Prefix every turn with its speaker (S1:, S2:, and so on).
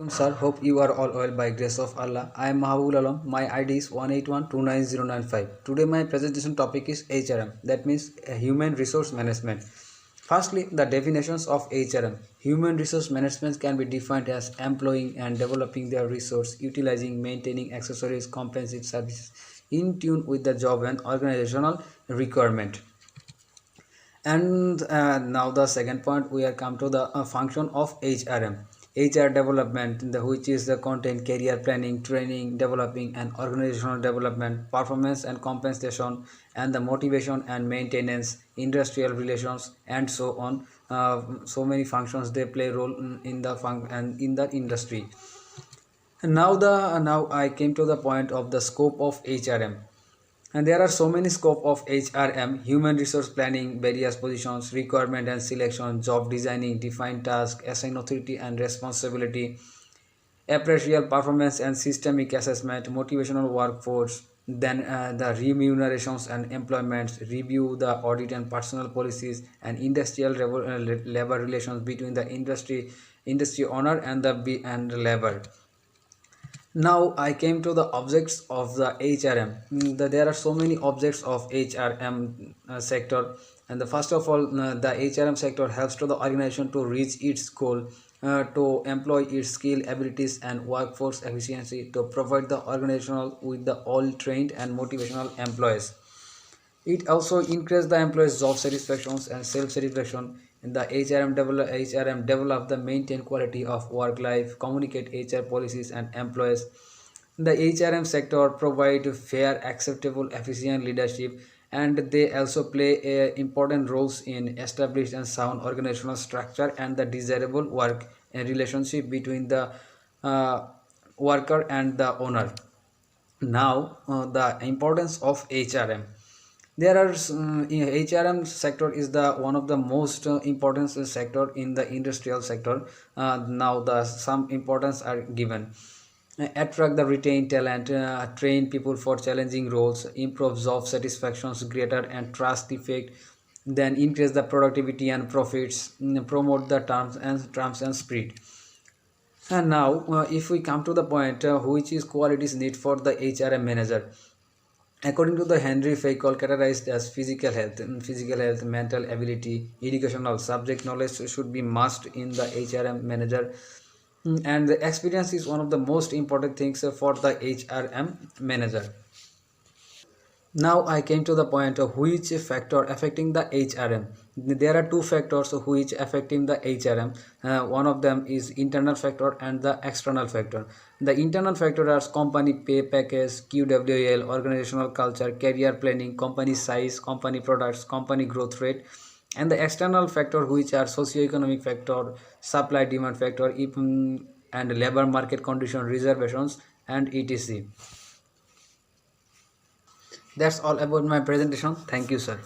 S1: Sir, hope you are all well by grace of Allah. I am Mahabul Alam. My ID is 181299095. Today my presentation topic is HRM, that means Human Resource Management. Firstly, the definitions of HRM. Human Resource Management can be defined as employing and developing their resource, utilizing, maintaining accessories, comprehensive services in tune with the job and organizational requirement. And now the second point, we are come to the function of HRM. HR development, which is the content, career planning, training, developing and organizational development, performance and compensation, and the motivation and maintenance, industrial relations, and so on. So many functions they play role in the and in the industry. And now I came to the point of the scope of HRM. And there are so many scope of HRM: human resource planning, various positions, requirement and selection, job designing, defined task, assign authority and responsibility, appraisal, performance and systemic assessment, motivational workforce, then the remunerations and employments, review the audit and personal policies, and industrial labor relations between the industry owner and the labor. Now I came to the objects of the HRM. There are so many objects of HRM sector, and the first of all, the HRM sector helps to the organization to reach its goal, to employ its skill, abilities, and workforce efficiency, to provide the organizational with the all trained and motivational employees. It also increases the employees' job satisfactions and self-satisfaction. In the HRM develop the maintain quality of work life, communicate HR policies and employees. The HRM sector provide fair, acceptable, efficient leadership, and they also play important roles in established and sound organizational structure and the desirable work and relationship between the uh, worker and the owner. Now the importance of HRM. There are HRM sector is the one of the most important sector in the industrial sector. Now the some importance are given. Attract the retained talent, train people for challenging roles, improve job satisfactions greater and trust effect, then increase the productivity and profits, promote the terms and spirit. And now, if we come to the point, which is qualities need for the HRM manager. According to the Henry Fayol, categorized as physical health, mental ability, educational subject knowledge should be must in the HRM manager. And the experience is one of the most important things for the HRM manager. Now I came to the point of which factor affecting the HRM. There are two factors which affecting the HRM. One of them is internal factor and the external factor. The internal factor are company pay package, QWL, organizational culture, career planning, company size, company products, company growth rate. And the external factor which are socio-economic factor, supply demand factor, and labor market condition, reservations, and etc. That's all about my presentation. Thank you, sir.